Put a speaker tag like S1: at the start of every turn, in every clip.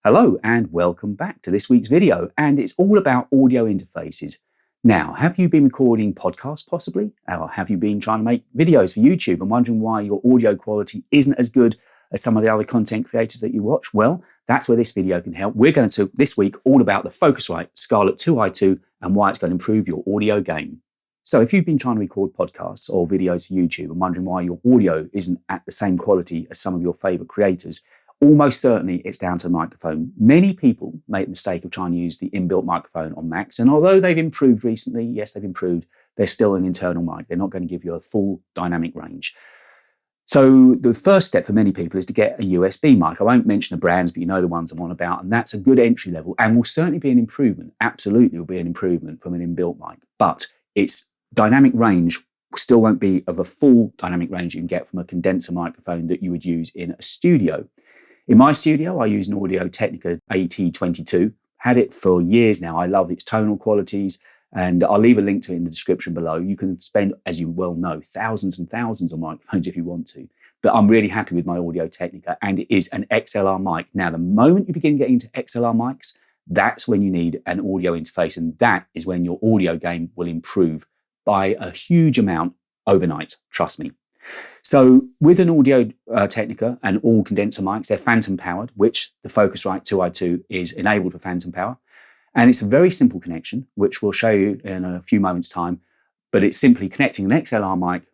S1: Hello and welcome back to this week's video, and it's all about audio interfaces. Now, have you been recording podcasts possibly? Or have you been trying to make videos for YouTube and wondering why your audio quality isn't as good as some of the other content creators that you watch? Well, that's where this video can help. We're going to talk this week all about the Focusrite Scarlett 2i2 and why it's going to improve your audio game. So if you've been trying to record podcasts or videos for YouTube and wondering why your audio isn't at the same quality as some of your favorite creators, almost certainly it's down to the microphone. Many people make the mistake of trying to use the inbuilt microphone on Macs, and although they've improved recently, yes, they've improved, they're still an internal mic. They're not going to give you a full dynamic range. So the first step for many people is to get a USB mic. I won't mention the brands, but you know the ones I'm on about, and that's a good entry level and will certainly be an improvement. Absolutely will be an improvement from an inbuilt mic, but its dynamic range still won't be of a full dynamic range you can get from a condenser microphone that you would use in a studio. In my studio, I use an Audio Technica AT22. Had it for years now. I love its tonal qualities, and I'll leave a link to it in the description below. You can spend, as you well know, thousands and thousands of microphones if you want to. But I'm really happy with my Audio Technica, and it is an XLR mic. Now, the moment you begin getting into XLR mics, that's when you need an audio interface, and that is when your audio game will improve by a huge amount overnight, trust me. So with an Audio Technica and all condenser mics, they're phantom powered, which the Focusrite 2i2 is enabled for phantom power. And it's a very simple connection, which we'll show you in a few moments' time. But it's simply connecting an XLR mic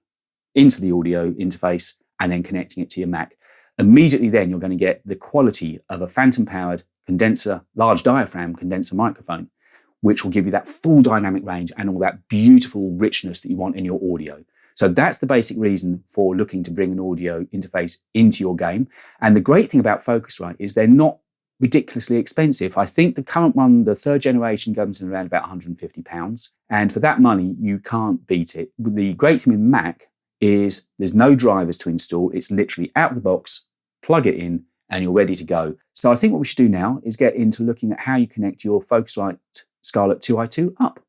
S1: into the audio interface and then connecting it to your Mac. Immediately then you're going to get the quality of a phantom powered condenser, large diaphragm condenser microphone, which will give you that full dynamic range and all that beautiful richness that you want in your audio. So that's the basic reason for looking to bring an audio interface into your game. And the great thing about Focusrite is they're not ridiculously expensive. I think the current one, the third generation, comes in around about £150. And for that money, you can't beat it. The great thing with Mac is there's no drivers to install. It's literally out of the box, plug it in, and you're ready to go. So I think what we should do now is get into looking at how you connect your Focusrite Scarlett 2i2 up.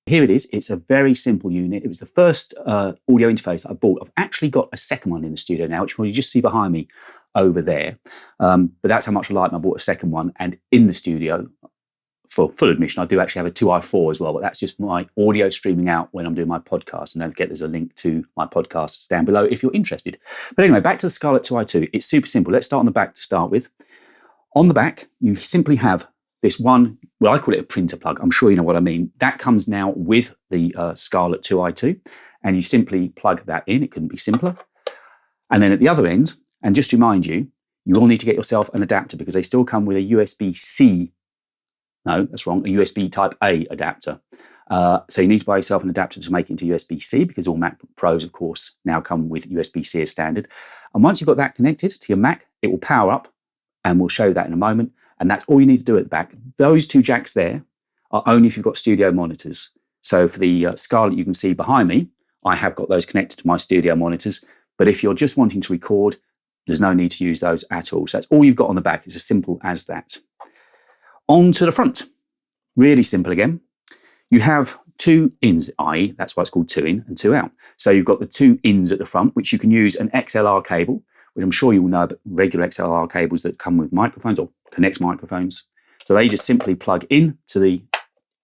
S1: Here it is. It's a very simple unit. It was the first audio interface that I bought. I've actually got a second one in the studio now, which you just see behind me over there. But that's how much I like them. I bought a second one. And in the studio, for full admission, I do actually have a 2i4 as well. But that's just my audio streaming out when I'm doing my podcast. And don't forget, there's a link to my podcasts down below if you're interested. But anyway, back to the Scarlett 2i2. It's super simple. Let's start on the back to start with. On the back, you simply have this one, well, I call it a printer plug. I'm sure you know what I mean. That comes now with the Scarlett 2i2, and you simply plug that in. It couldn't be simpler. And then at the other end, and just to remind you, you will need to get yourself an adapter because they still come with a USB-C. No, that's wrong. A USB Type A adapter. So you need to buy yourself an adapter to make it into USB-C because all Mac Pros, of course, now come with USB-C as standard. And once you've got that connected to your Mac, it will power up, and we'll show you that in a moment. And that's all you need to do at the back. Those two jacks there are only if you've got studio monitors. So for the Scarlett you can see behind me, I have got those connected to my studio monitors. But if you're just wanting to record, there's no need to use those at all. So that's all you've got on the back. It's as simple as that. On to the front. Really simple again. You have two ins, i.e. that's why it's called 2 in and 2 out. So you've got the two ins at the front, which you can use an XLR cable, which I'm sure you will know about regular XLR cables that come with microphones or connect microphones. So they just simply plug in to the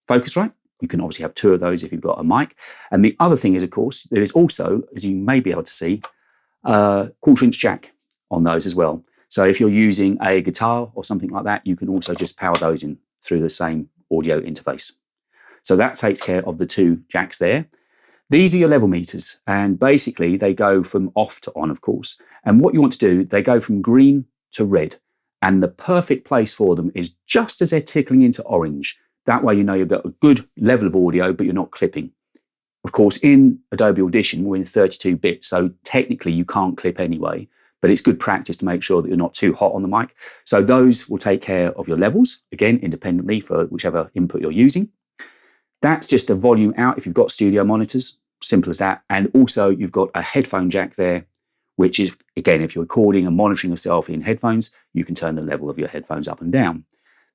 S1: Focusrite. You can obviously have two of those if you've got a mic. And the other thing is, of course, there is also, as you may be able to see, a 1/4-inch jack on those as well. So if you're using a guitar or something like that, you can also just power those in through the same audio interface. So that takes care of the two jacks there. These are your level meters, and basically they go from off to on, of course. And what you want to do, they go from green to red. And the perfect place for them is just as they're tickling into orange. That way you know you've got a good level of audio, but you're not clipping. Of course, in Adobe Audition, we're in 32-bit, so technically you can't clip anyway, but it's good practice to make sure that you're not too hot on the mic. So those will take care of your levels, again, independently for whichever input you're using. That's just a volume out if you've got studio monitors, simple as that. And also you've got a headphone jack there, which is, again, if you're recording and monitoring yourself in headphones, you can turn the level of your headphones up and down.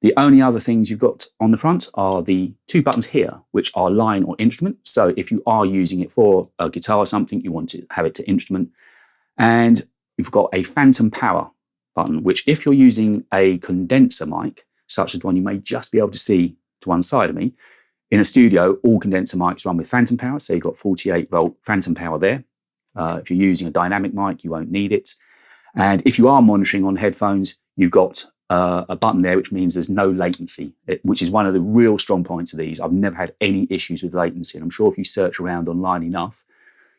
S1: The only other things you've got on the front are the two buttons here, which are line or instrument. So if you are using it for a guitar or something, you want to have it to instrument. And you've got a phantom power button, which if you're using a condenser mic, such as one you may just be able to see to one side of me, in a studio, all condenser mics run with phantom power, so you've got 48-volt phantom power there. If you're using a dynamic mic, you won't need it. And if you are monitoring on headphones, you've got a button there, which means there's no latency, which is one of the real strong points of these. I've never had any issues with latency, and I'm sure if you search around online enough,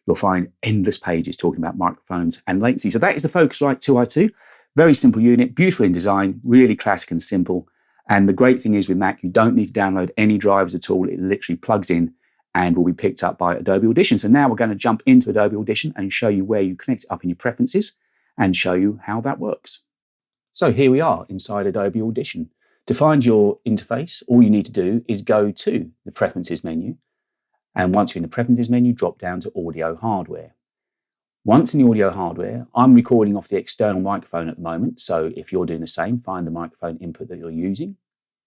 S1: you'll find endless pages talking about microphones and latency. So that is the Focusrite 2i2. Very simple unit, beautiful in design, really classic and simple. And the great thing is with Mac, you don't need to download any drivers at all. It literally plugs in and will be picked up by Adobe Audition. So now we're going to jump into Adobe Audition and show you where you connect it up in your preferences and show you how that works. So here we are inside Adobe Audition. To find your interface, all you need to do is go to the Preferences menu. And once you're in the Preferences menu, drop down to Audio Hardware. Once in the audio hardware, I'm recording off the external microphone at the moment, so if you're doing the same, find the microphone input that you're using.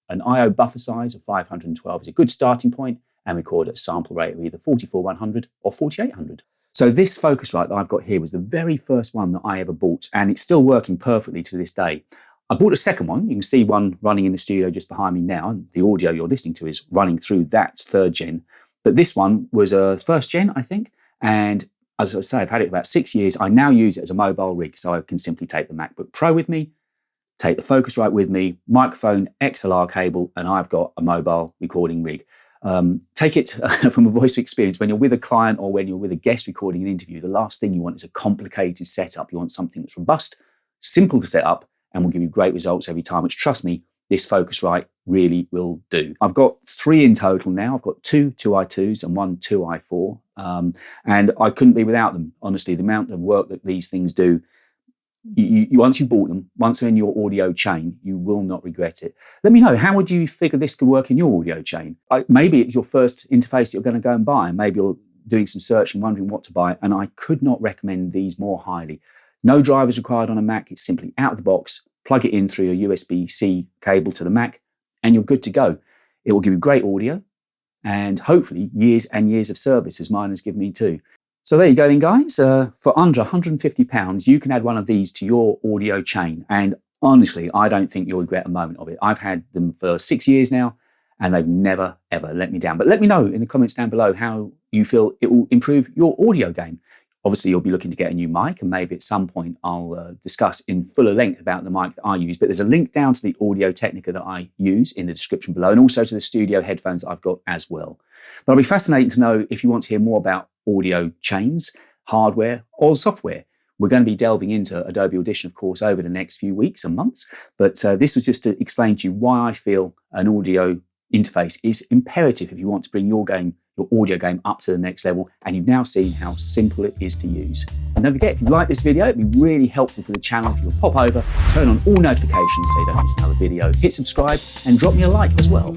S1: An I/O buffer size of 512 is a good starting point, and record at a sample rate of either 44-100 or 4800. So this Focusrite that I've got here was the very first one that I ever bought, and it's still working perfectly to this day. I bought a second one. You can see one running in the studio just behind me now, and the audio you're listening to is running through that third gen. But this one was a first gen, I think, and as I say, I've had it about 6 years. I now use it as a mobile rig, so I can simply take the MacBook Pro with me, take the Focusrite with me, microphone, XLR cable, and I've got a mobile recording rig. Take it from a voice experience. When you're with a client or when you're with a guest recording an interview, the last thing you want is a complicated setup. You want something that's robust, simple to set up, and will give you great results every time, which, trust me, this Focusrite really will do. I've got 3 in total now. I've got 2 2i2s and 1 2i4. And I couldn't be without them. Honestly, the amount of work that these things do, once you bought them, once they're in your audio chain, you will not regret it. Let me know, how would you figure this could work in your audio chain? Maybe it's your first interface that you're going to go and buy, and maybe you're doing some search and wondering what to buy, and I could not recommend these more highly. No drivers required on a Mac. It's simply out of the box, plug it in through a USB-C cable to the Mac, and you're good to go. It will give you great audio and hopefully years and years of service, as mine has given me too. So there you go then, guys. For under £150, you can add one of these to your audio chain. And honestly, I don't think you'll regret a moment of it. I've had them for 6 years now, and they've never, ever let me down. But let me know in the comments down below how you feel it will improve your audio game. Obviously, you'll be looking to get a new mic, and maybe at some point I'll discuss in fuller length about the mic that I use. But there's a link down to the Audio Technica that I use in the description below, and also to the studio headphones that I've got as well. But I'll be fascinated to know if you want to hear more about audio chains, hardware, or software. We're going to be delving into Adobe Audition, of course, over the next few weeks and months. But this was just to explain to you why I feel an audio interface is imperative if you want to bring your audio game up to the next level, and you've now seen how simple it is to use. And don't forget, if you like this video, it'd be really helpful for the channel if you'll pop over, turn on all notifications so you don't miss another video, hit subscribe, and drop me a like as well.